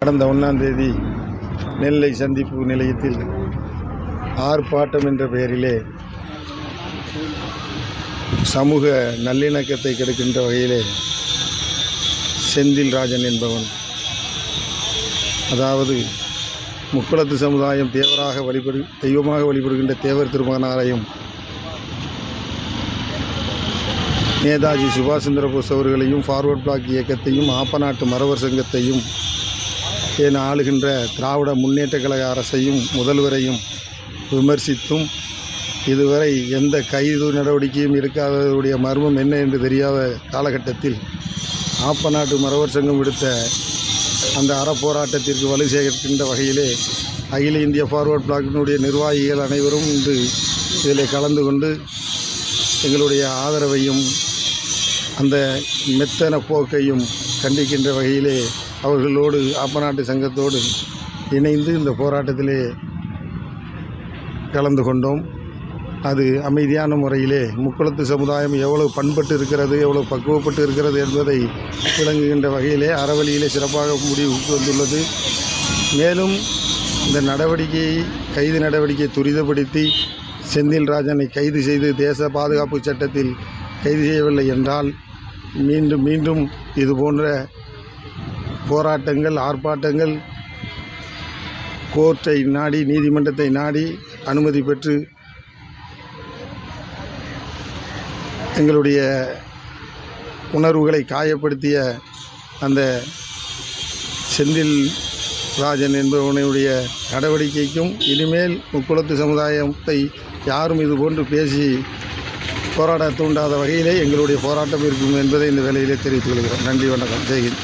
கடந்த 1ஆம் தேதி நெல்லை சந்திப்பு நிலையத்தில் ஆர்ப்பாட்டம் என்ற பெயரிலே சமூக நல்லிணக்கத்தை கெடுக்கின்ற வகையிலே செந்தில் ராஜன் என்பவன், அதாவது முக்குளத்து சமுதாயம் தெய்வமாக வழிபடுகின்ற தேவர் திருமகனாரையும் நேதாஜி சுபாஷ் சந்திர போஸ் அவர்களையும் ஃபார்வர்ட் பிளாக் இயக்கத்தையும் ஆப்பநாட்டு மறவர் சங்கத்தையும் என ஆளுகின்ற திராவிட முன்னேற்ற கழக அரசையும் முதல்வரையும் விமர்சித்தும் இதுவரை எந்த கைது நடவடிக்கையும் எடுக்காதவருடைய மர்மம் என்ன என்று தெரியாத காலகட்டத்தில் ஆப்பநாட்டு மறவர் சங்கம் விடுத்த அந்த அறப்போராட்டத்திற்கு வலு சேர்க்கின்ற வகையிலே அகில இந்திய ஃபார்வர்ட் பிளாக்கினுடைய நிர்வாகிகள் அனைவரும் இன்று இதில் கலந்து கொண்டு எங்களுடைய ஆதரவையும் அந்த மெத்தன போக்கையும் கண்டிக்கின்ற வகையிலே அவர்களோடு ஆப்பநாட்டு சங்கத்தோடு இணைந்து இந்த போராட்டத்திலே கலந்து கொண்டோம். அது அமைதியான முறையிலே முக்குளத்து சமுதாயம் எவ்வளவு பண்பட்டு இருக்கிறது, எவ்வளவு பக்குவப்பட்டு இருக்கிறது என்பதை விளங்குகின்ற வகையிலே அறவழியிலே சிறப்பாக முடிவுக்கு வந்துள்ளது. மேலும் இந்த கைது நடவடிக்கையை துரிதப்படுத்தி செந்தில் ராஜனை கைது செய்து தேச பாதுகாப்பு சட்டத்தில் கைது செய்யவில்லை என்றால் மீண்டும் இது போன்ற போராட்டங்கள், ஆர்ப்பாட்டங்கள் கோர்ட்டை நாடி, நீதிமன்றத்தை நாடி அனுமதி பெற்று எங்களுடைய உணர்வுகளை காயப்படுத்திய அந்த செந்தில் ராஜன் என்பவனுடைய நடவடிக்கைக்கும் இனிமேல் முக்குளத்து சமுதாயத்தை யாரும் இதுபோன்று பேசி போராட தூண்டாத வகையிலே எங்களுடைய போராட்டம் இருக்கும் என்பதை இந்த வேளையிலே தெரிவித்துக் கொள்கிறோம். நன்றி, வணக்கம், ஜெய்ஹிந்த்.